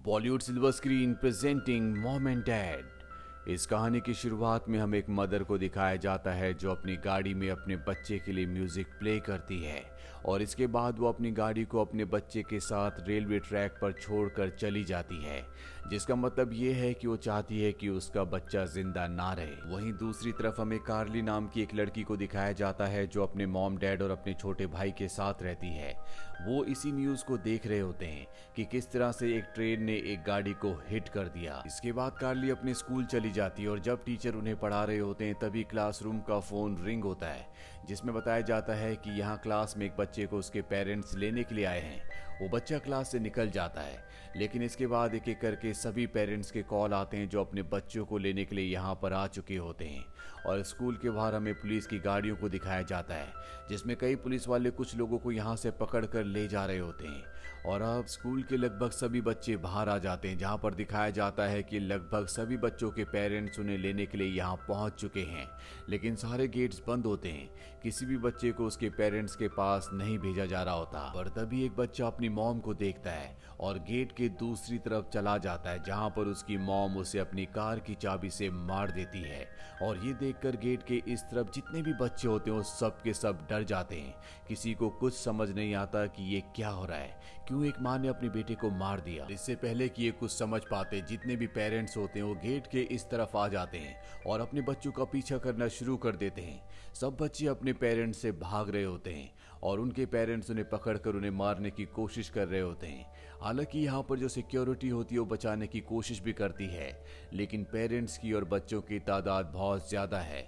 Bollywood silver screen presenting mom and dad. इस कहानी की शुरुआत में हमें एक मदर को दिखाया जाता है जो अपनी गाड़ी में अपने बच्चे के लिए म्यूजिक प्ले करती है और इसके बाद वो अपनी गाड़ी को अपने बच्चे के साथ रेलवे ट्रैक पर छोड़कर चली जाती है, जिसका मतलब ये है कि वो चाहती है कि उसका बच्चा जिंदा ना रहे। वहीं दूसरी तरफ हमें कार्ली नाम की एक लड़की को दिखाया जाता है जो अपने मॉम डैड और अपने छोटे भाई के साथ रहती है। वो इसी न्यूज को देख रहे होते हैं कि किस तरह से एक ट्रेन ने एक गाड़ी को हिट कर दिया। इसके बाद कार्ली अपने स्कूल चली जाती है और जब टीचर उन्हें पढ़ा रहे होते हैं तभी क्लासरूम का फोन रिंग होता है, जिसमें बताया जाता है कि यहाँ क्लास में एक बच्चे को उसके पेरेंट्स लेने के लिए आए हैं। वो बच्चा क्लास से निकल जाता है, लेकिन इसके बाद एक एक करके सभी पेरेंट्स के कॉल आते हैं जो अपने बच्चों को लेने के लिए यहाँ पर आ चुके होते हैं। और स्कूल के बाहर हमें पुलिस की गाड़ियों को दिखाया जाता है, जिसमें कई पुलिस वाले कुछ लोगों को यहाँ से पकड़ कर ले जा रहे होते हैं। और अब स्कूल के लगभग सभी बच्चे बाहर आ जाते हैं, जहाँ पर दिखाया जाता है कि लगभग सभी बच्चों के पेरेंट्स उन्हें लेने के लिए यहाँ पहुँच चुके हैं, लेकिन सारे गेट्स बंद होते हैं। किसी भी बच्चे को उसके पेरेंट्स के पास नहीं भेजा जा रहा होता। पर तभी एक बच्चा अपनी मॉम को देखता है और गेट के दूसरी तरफ चला जाता है, जहाँ पर उसकी मॉम उसे अपनी कार की चाबी से मार देती है। और ये देखकर गेट के इस तरफ जितने भी बच्चे होते हैं वो सब के सब डर जाते हैं। किसी को कुछ समझ नहीं आता कि ये क्या हो रहा है, क्यों एक माँ ने अपने बेटे को मार दिया। इससे पहले कि ये कुछ समझ पाते, जितने भी पेरेंट्स होते हैं वो गेट के इस तरफ आ जाते हैं और अपने बच्चों का पीछा करना शुरू कर देते हैं। सब बच्चे अपने पेरेंट्स से भाग रहे होते हैं और उनके पेरेंट्स उन्हें पकड़कर उन्हें मारने की कोशिश कर रहे होते हैं। हालांकि यहाँ पर जो सिक्योरिटी होती है वो बचाने की कोशिश भी करती है, लेकिन पेरेंट्स की और बच्चों की तादाद बहुत ज्यादा है।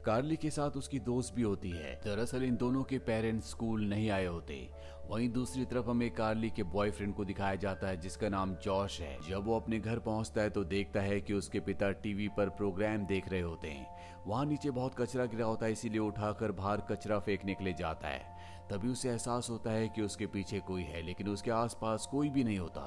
कार्ली के साथ उसकी दोस्त भी होती है। दरअसल इन दोनों के पेरेंट्स स्कूल नहीं आए होते। वहीं दूसरी तरफ हमें कार्ली के बॉयफ्रेंड को दिखाया जाता है जिसका नाम जॉश है। जब वो अपने घर पहुंचता है तो देखता है कि उसके पिता टीवी पर प्रोग्राम देख रहे होते हैं। वहां नीचे बहुत कचरा गिरा होता है, इसीलिए उठाकर बाहर कचरा फेंकने के लिए जाता है। तभी उसे एहसास होता है कि उसके पीछे कोई है, लेकिन उसके आसपास कोई भी नहीं होता।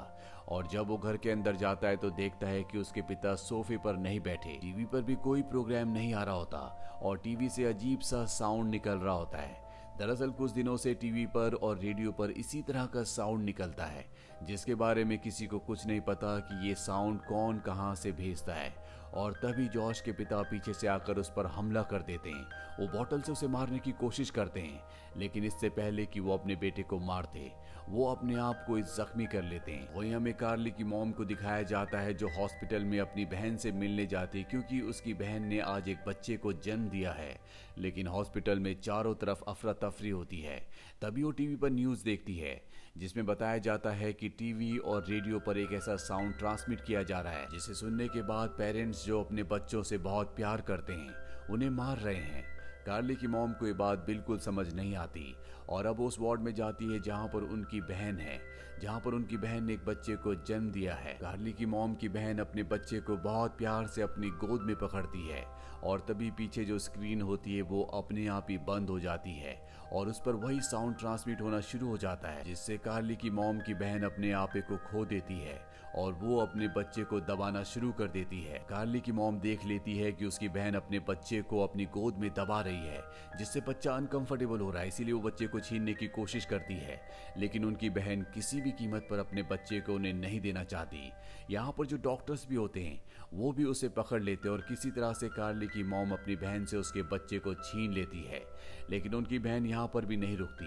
और जब वो घर के अंदर जाता है तो देखता है कि उसके पिता सोफे पर नहीं बैठे, टीवी पर भी कोई प्रोग्राम नहीं आ रहा होता और टीवी से अजीब सा साउंड निकल रहा होता है। दरअसल कुछ दिनों से टीवी पर और रेडियो पर इसी तरह का साउंड निकलता है, जिसके बारे में किसी को कुछ नहीं पता कि ये साउंड कौन कहां से भेजता है। और तभी जॉश के पिता पीछे से आकर उस पर हमला कर देते हैं। वो बोतल से उसे मारने की कोशिश करते हैं, लेकिन इससे पहले कि वो अपने बेटे को मारते, वो अपने आप को जख्मी कर लेते हैं। वहीं हमें कार्ली की मॉम को दिखाया जाता है जो हॉस्पिटल में अपनी बहन से मिलने जाती, क्योंकि उसकी बहन ने आज एक बच्चे को जन्म दिया है। लेकिन हॉस्पिटल में चारों तरफ अफरा तफरी होती है। तभी वो टीवी पर न्यूज देखती है, जिसमें बताया जाता है कि टीवी और रेडियो पर एक ऐसा साउंड ट्रांसमिट किया जा रहा है जिसे सुनने के बाद पेरेंट्स जो अपने बच्चों से बहुत प्यार करते हैं उन्हें मार रहे हैं। कार्ली की मॉम को ये बात बिल्कुल समझ नहीं आती और अब उस वार्ड में जाती है जहां पर उनकी बहन है, जहां पर उनकी बहन ने एक बच्चे को जन्म दिया है। कार्ली की मॉम की बहन अपने बच्चे को बहुत प्यार से अपनी गोद में पकड़ती है और तभी पीछे जो स्क्रीन होती है वो अपने आप ही बंद हो जाती है और उस पर वही साउंड ट्रांसमिट होना शुरू हो जाता है, जिससे कार्ली की मॉम की बहन अपने आपे को खो देती है और वो अपने बच्चे को दबाना शुरू कर देती है। कार्ली की मॉम देख लेती है कि उसकी बहन अपने बच्चे को अपनी गोद में दबा रही है, जिससे बच्चा अनकंफर्टेबल हो रहा है, इसीलिए वो बच्चे को छीनने की कोशिश करती है। लेकिन उनकी बहन किसी भी कीमत पर अपने बच्चे को उन्हें नहीं देना चाहती। यहाँ पर जो डॉक्टर्स भी होते हैं वो भी उसे पकड़ लेते हैं और किसी तरह से कार्ली की मॉम अपनी बहन से उसके बच्चे को छीन लेती है। लेकिन उनकी बहन यहाँ पर भी नहीं रुकती,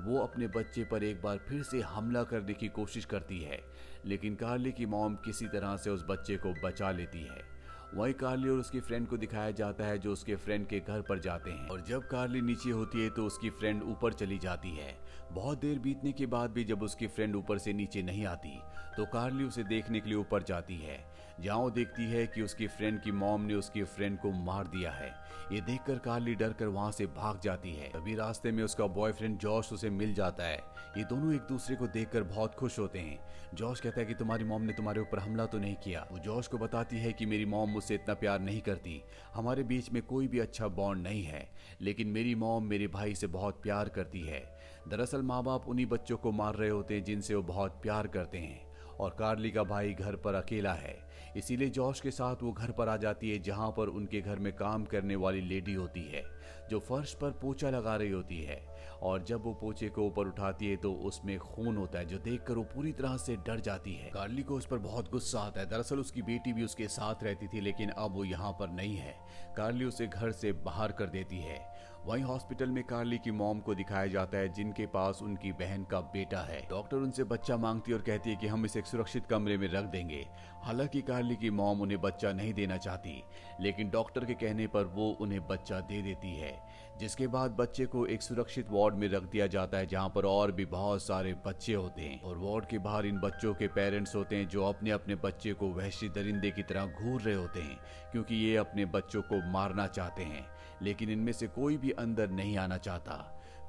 वो अपने बच्चे पर एक बार फिर से हमला करने की कोशिश करती है, लेकिन कार्ली की मॉम किसी तरह से उस बच्चे को बचा लेती है। वहीं कार्ली और उसकी फ्रेंड को दिखाया जाता है जो उसके फ्रेंड के घर पर जाते हैं और जब कार्ली नीचे होती है तो उसकी फ्रेंड ऊपर चली जाती है। बहुत देर बीतने के बाद भी जब उसकी फ्रेंड ऊपर से नीचे नहीं आती तो कार्ली उसे देखने के लिए ऊपर जाती है, जहां वो देखती है कि उसकी फ्रेंड की मॉम ने उसकी फ्रेंड को मार दिया है। ये देखकर कार्ली डर कर वहां से भाग जाती है। तभी रास्ते में उसका बॉयफ्रेंड जॉश उसे मिल जाता है। ये दोनों एक दूसरे को देखकर बहुत खुश होते हैं। जॉश कहता है कि तुम्हारी मॉम ने तुम्हारे ऊपर हमला तो नहीं किया। वो जॉश को बताती है कि मेरी मॉम मुझसे इतना प्यार नहीं करती, हमारे बीच में कोई भी अच्छा बॉन्ड नहीं है, लेकिन मेरी मॉम मेरे भाई से बहुत प्यार करती है। दरअसल माँ बाप उन्हीं बच्चों को मार रहे होते हैं जिनसे वो बहुत प्यार करते हैं और कार्ली का भाई घर पर अकेला है। इसीलिए जॉश के साथ वो घर पर आ जाती है, जहां पर उनके घर में काम करने वाली लेडी होती है जो फर्श पर पोछा लगा रही होती है। और जब वो पोछे को ऊपर उठाती है तो उसमें खून होता है, जो देखकर वो पूरी तरह से डर जाती है। कार्ली को उस पर बहुत गुस्सा आता है। दरअसल उसकी बेटी भी उसके साथ रहती थी, लेकिन अब वो यहाँ पर नहीं है। कार्ली उसे घर से बाहर कर देती है। वहीं हॉस्पिटल में कार्ली की मॉम को दिखाया जाता है, जिनके पास उनकी बहन का बेटा है। डॉक्टर उनसे बच्चा मांगती है और कहती है कि हम इसे एक सुरक्षित कमरे में रख देंगे। हालांकि कार्ली की मॉम उन्हें बच्चा नहीं देना चाहती, लेकिन डॉक्टर के कहने पर वो उन्हें बच्चा दे देती है, जिसके बाद बच्चे को एक सुरक्षित वार्ड में रख दिया जाता है, जहां पर और भी बहुत सारे बच्चे होते हैं। और वार्ड के बाहर इन बच्चों के पेरेंट्स होते हैं, जो अपने अपने बच्चे को वहशी दरिंदे की तरह घूर रहे होते हैं, क्योंकि ये अपने बच्चों को मारना चाहते हैं, लेकिन इनमें से कोई भी अंदर नहीं आना चाहता।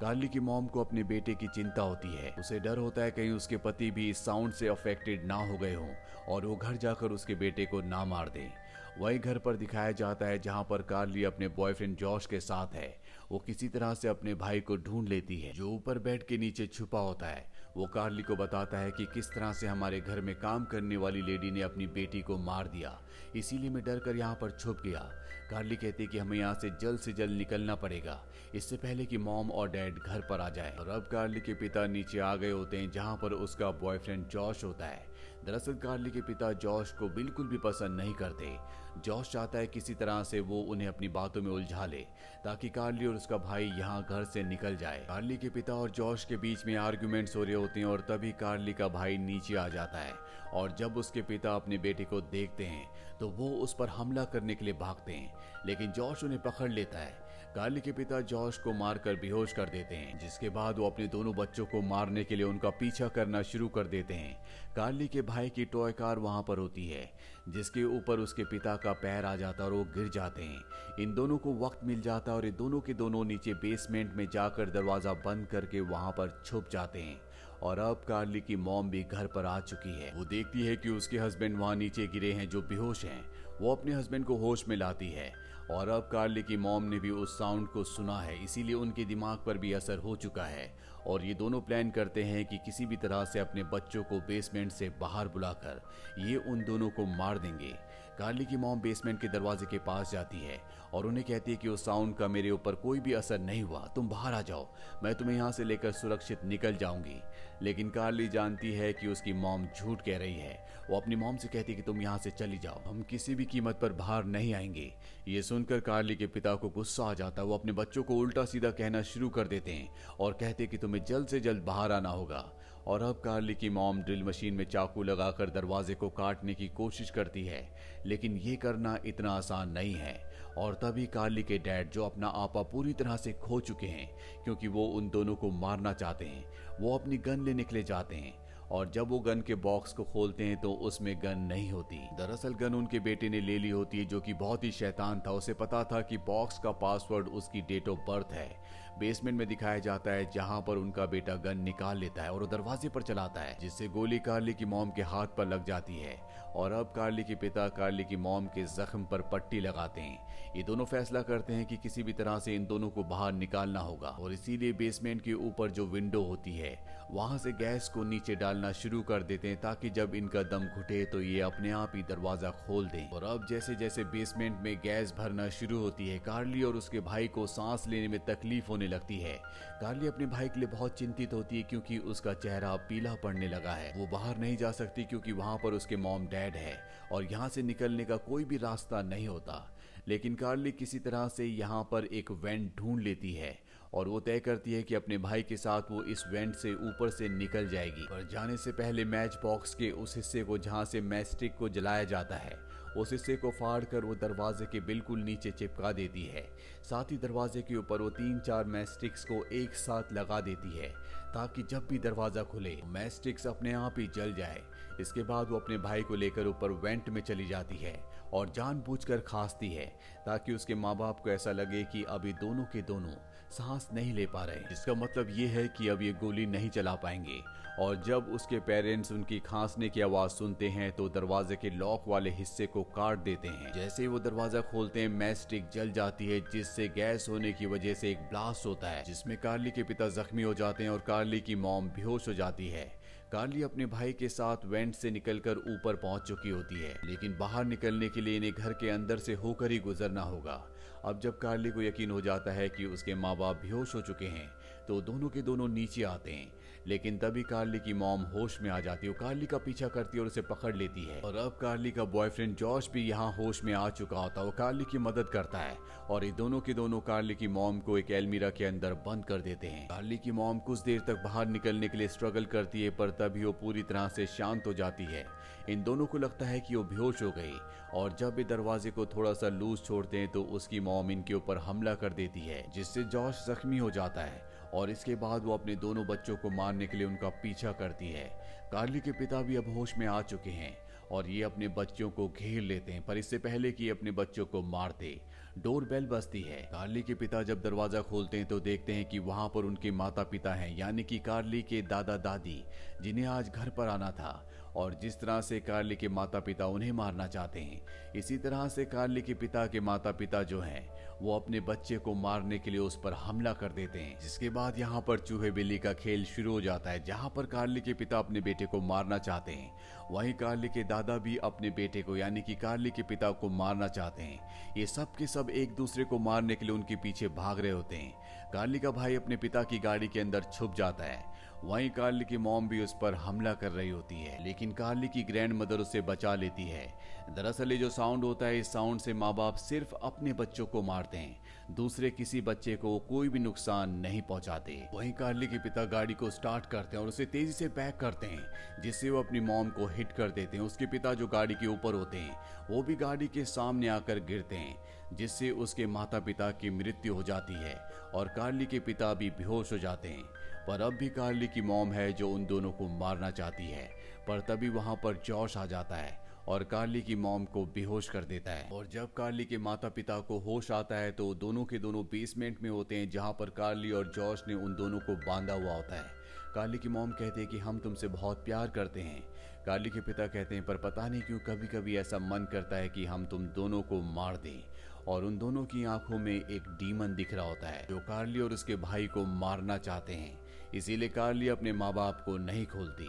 कार्ली की मॉम को अपने बेटे की चिंता होती है। उसे डर होता है कहीं उसके पति भी इस साउंड से अफेक्टेड ना हो गए हों और वो घर जाकर उसके बेटे को ना मार दें। वही घर पर दिखाया जाता है, जहां पर कार्ली अपने बॉयफ्रेंड जॉश के साथ है। वो किसी तरह से अपने भाई को ढूंढ लेती है, जो ऊपर बेड के नीचे छुपा होता है। वो कार्ली को बताता है कि किस तरह से हमारे घर में काम करने वाली लेडी ने अपनी बेटी को मार दिया, इसीलिए मैं डर कर यहाँ पर छुप गया। कार्ली कहती है कि हमें यहाँ से जल्द निकलना पड़ेगा, इससे पहले कि मॉम और डैड घर पर आ जाए। और अब कार्ली के पिता नीचे आ गए होते हैं, जहाँ पर उसका बॉयफ्रेंड जॉश होता है। दरअसल कार्ली के पिता जॉश को बिल्कुल भी पसंद नहीं करते। जॉश चाहता है किसी तरह से वो उन्हें अपनी बातों में उलझा ले, ताकि कार्ली और उसका भाई यहाँ घर से निकल जाए। कार्ली के पिता और जॉश के बीच में आर्गुमेंट्स हो रहे होते हैं और तभी कार्ली का भाई नीचे आ जाता है। और जब उसके पिता अपने बेटे को देखते हैं तो वो उस पर हमला करने के लिए भागते हैं, लेकिन जॉश उन्हें पकड़ लेता है। कार्ली के पिता जॉश को मारकर बेहोश कर देते हैं, जिसके बाद वो अपने दोनों बच्चों को मारने के लिए उनका पीछा करना शुरू कर देते हैं। कार्ली के भाई की टॉय कार वहां पर होती है, जिसके ऊपर उसके पिता का पैर आ जाता है और वो गिर जाते हैं। इन दोनों को वक्त मिल जाता है और ये दोनों के दोनों नीचे बेसमेंट में जाकर दरवाजा बंद करके वहां पर छुप जाते हैं। और अब कार्ली की मॉम भी घर पर आ चुकी है। वो देखती है कि उसके हस्बैंड वहां नीचे गिरे हैं, जो बेहोश हैं। वो अपने हस्बैंड को होश में लाती है। और अब कार्ली की मॉम ने भी उस साउंड को सुना है, इसीलिए उनके दिमाग पर भी असर हो चुका है। और ये दोनों प्लान करते हैं कि किसी भी तरह से अपने बच्चों को बेसमेंट से बाहर बुलाकर ये उन दोनों को मार देंगे। कार्ली की मॉम बेसमेंट के दरवाजे के पास जाती है और उन्हें कहती है कि उस साउंड का मेरे ऊपर कोई भी असर नहीं हुआ, तुम बाहर आ जाओ, मैं तुम्हें यहाँ से लेकर सुरक्षित निकल जाऊंगी। लेकिन कार्ली जानती है कि उसकी मॉम झूठ कह रही है। वो अपनी मॉम से कहती है कि तुम यहाँ से चली जाओ, हम किसी भी कीमत पर बाहर नहीं आएंगे। ये सुनकर कार्ली के पिता को गुस्सा आ जाता है। वो अपने बच्चों को उल्टा सीधा कहना शुरू कर देते हैं और कहते हैं कि तुम्हें जल्द से जल्द बाहर आना होगा। और अब कार्ली की मॉम ड्रिल मशीन में चाकू लगाकर दरवाजे को काटने की कोशिश करती है, लेकिन ये करना इतना आसान नहीं है। और तभी कार्ली के डैड, जो अपना आपा पूरी तरह से खो चुके हैं क्योंकि वो उन दोनों को मारना चाहते हैं, वो अपनी गन ले निकले जाते हैं। और जब वो गन के बॉक्स को खोलते हैं तो उसमें गन नहीं होती। दरअसल गन उनके बेटे ने ले ली होती है, जो कि बहुत ही शैतान था। उसे पता था कि बॉक्स का पासवर्ड उसकी डेट ऑफ बर्थ है। बेसमेंट में दिखाया जाता है, जहां पर उनका बेटा गन निकाल लेता है और वो दरवाजे पर चलाता है, जिससे गोली कार्ली की मॉम के हाथ पर लग जाती है। और अब कार्ली के पिता कार्ली की मॉम के जख्म पर पट्टी लगाते हैं। ये दोनों फैसला करते हैं कि किसी भी तरह से इन दोनों को बाहर निकालना होगा, और इसीलिए बेसमेंट के ऊपर जो विंडो होती है वहां से गैस को नीचे डालना शुरू कर देते हैं, ताकि जब इनका दम घुटे तो ये अपने आप ही दरवाजा खोल दें। और अब जैसे जैसे बेसमेंट में गैस भरना शुरू होती है, कार्ली और उसके भाई को सांस लेने में तकलीफ होने लगती है। कार्ली अपने भाई के लिए बहुत चिंतित होती है, क्योंकि उसका चेहरा पीला पड़ने लगा है। वो बाहर नहीं जा सकती क्योंकि वहां पर उसके मॉम डैड है और यहाँ से निकलने का कोई भी रास्ता नहीं होता। लेकिन कार्ली किसी तरह से यहाँ पर एक वेंट ढूंढ लेती है और वो तय करती है कि अपने भाई के साथ वो इस वेंट से ऊपर से निकल जाएगी। पर जाने से पहले मैच बॉक्स के उस हिस्से को जहाँ से मैच स्टिक को जलाया जाता है, उस हिस्से को फाड़ कर वो दरवाजे के बिल्कुल नीचे चिपका देती है। साथ ही दरवाजे के ऊपर वो 3-4 मैच स्टिक्स को एक साथ लगा देती है, ताकि जब भी दरवाजा खुले मैच स्टिक्स अपने आप ही जल जाए। इसके बाद वो अपने भाई को लेकर ऊपर वेंट में चली जाती है और जानबूझकर खांसती है, ताकि उसके माँ बाप को ऐसा लगे कि अभी दोनों के दोनों सांस नहीं ले पा रहे, जिसका मतलब ये है कि अब ये गोली नहीं चला पाएंगे। और जब उसके पेरेंट्स उनकी खांसने की आवाज सुनते हैं तो दरवाजे के लॉक वाले हिस्से को काट देते हैं। जैसे ही वो दरवाजा खोलते हैं, मैच स्टिक जल जाती है, जिससे गैस होने की वजह से एक ब्लास्ट होता है, जिसमें कार्ली के पिता जख्मी हो जाते हैं और कार्ली की मॉम बेहोश हो जाती है। कार्ली अपने भाई के साथ वेंट से निकलकर ऊपर पहुंच चुकी होती है, लेकिन बाहर निकलने के लिए इन्हें घर के अंदर से होकर ही गुजरना होगा। अब जब कार्ली को यकीन हो जाता है कि उसके माँ बाप बेहोश हो चुके हैं, तो दोनों के दोनों नीचे आते हैं। लेकिन तभी कार्ली की मॉम होश में आ जाती है, वो कार्ली का पीछा करती है और उसे पकड़ लेती है। और अब कार्ली का बॉयफ्रेंड जॉश भी यहाँ होश में आ चुका होता है, वो कार्ली की मदद करता है और ये दोनों के दोनों कार्ली की मॉम को एक अलमीरा के अंदर बंद कर देते हैं। कार्ली की मॉम कुछ देर तक बाहर निकलने के लिए स्ट्रगल करती है, पर तभी वो पूरी तरह से शांत हो जाती है। इन दोनों को लगता है कि वो बेहोश हो गई और जब भी दरवाजे को थोड़ा सा लूज छोड़ते हैं तो उसकी मॉम इनके ऊपर हमला कर देती है, जिससे जॉश जख्मी हो जाता है और इसके बाद वो अपने दोनों बच्चों को मारने के लिए उनका पीछा करती है। कार्ली के पिता भी अब होश में आ चुके हैं और ये अपने बच्चों को घेर लेते हैं, पर इससे पहले कि अपने बच्चों को मार दे, डोर बेल बजती है। कार्ली के पिता जब दरवाजा खोलते हैं तो देखते हैं कि वहां पर उनके माता पिता हैं, यानी कि कार्ली के दादा दादी, जिन्हें आज घर पर आना था। और जिस तरह से कार्ली के माता पिता उन्हें मारना चाहते हैं, इसी तरह से कार्ली के पिता के माता पिता जो हैं, वो अपने बच्चे को मारने के लिए उस पर हमला कर देते हैं। जिसके बाद यहाँ पर चूहे बिल्ली का खेल शुरू हो जाता है, जहाँ पर कार्ली के पिता अपने बेटे को मारना चाहते हैं, वहीं कार्ली के दादा भी अपने बेटे को यानी कि कार्ली के पिता को मारना चाहते हैं। ये सब के सब एक दूसरे को मारने के लिए उनके पीछे भाग रहे होते हैं। कार्ली का भाई अपने पिता की गाड़ी के अंदर छुप जाता है, वहीं कार्ली की मॉम भी उस पर हमला कर रही होती है, लेकिन कार्ली की ग्रैंड मदर उसे बचा लेती है। दरअसल ये जो साउंड होता है, इस साउंड से माँ बाप सिर्फ अपने बच्चों को मारते हैं, दूसरे किसी बच्चे को कोई भी नुकसान नहीं पहुंचाते। वहीं कार्ली के पिता गाड़ी को स्टार्ट करते हैं और उसे तेजी से बैक करते हैं, जिससे वो अपनी मॉम को हिट कर देते हैं। उसके पिता जो गाड़ी के ऊपर होते हैं, वो भी गाड़ी के सामने आकर गिरते हैं, जिससे उसके माता पिता की मृत्यु हो जाती है और कार्ली के पिता भी बेहोश हो जाते हैं। पर अब भी कार्ली की मॉम है जो उन दोनों को मारना चाहती है, पर तभी वहां पर जॉश आ जाता है और कार्ली की मॉम को बेहोश कर देता है। और जब कार्ली के माता पिता को होश आता है तो दोनों के दोनों बेसमेंट में होते हैं, जहां पर कार्ली और जॉश ने उन दोनों को बांधा हुआ होता है। कार्ली की मॉम कहते हैं कि हम तुमसे बहुत प्यार करते हैं। कार्ली के पिता कहते हैं पर पता नहीं क्यों कभी कभी ऐसा मन करता है कि हम तुम दोनों को मार दें। और उन दोनों की आंखों में एक डीमन दिख रहा होता है जो कार्ली और उसके भाई को मारना चाहते हैं। इसीलिए कार्ली अपने माँ बाप को नहीं खोलती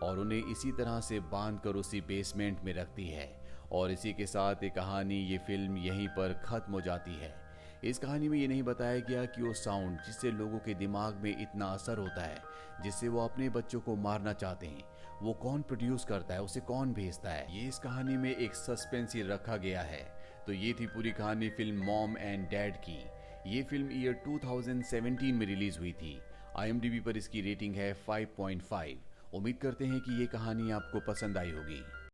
और उन्हें इसी तरह से बांध कर उसी बेसमेंट में रखती है। और इसी के साथ ये कहानी, ये फिल्म यहीं पर खत्म हो जाती है। इस कहानी में ये नहीं बताया गया कि वो साउंड जिससे लोगों के दिमाग में इतना असर होता है, जिससे वो अपने बच्चों को मारना चाहते हैं, वो कौन प्रोड्यूस करता है, उसे कौन भेजता है। ये इस कहानी में एक सस्पेंस ही रखा गया है। तो ये थी पूरी कहानी फिल्म मॉम एंड डैड की। ये फिल्म ईयर 2017 में रिलीज हुई थी। IMDb पर इसकी रेटिंग है 5.5। उम्मीद करते हैं कि ये कहानी आपको पसंद आई होगी।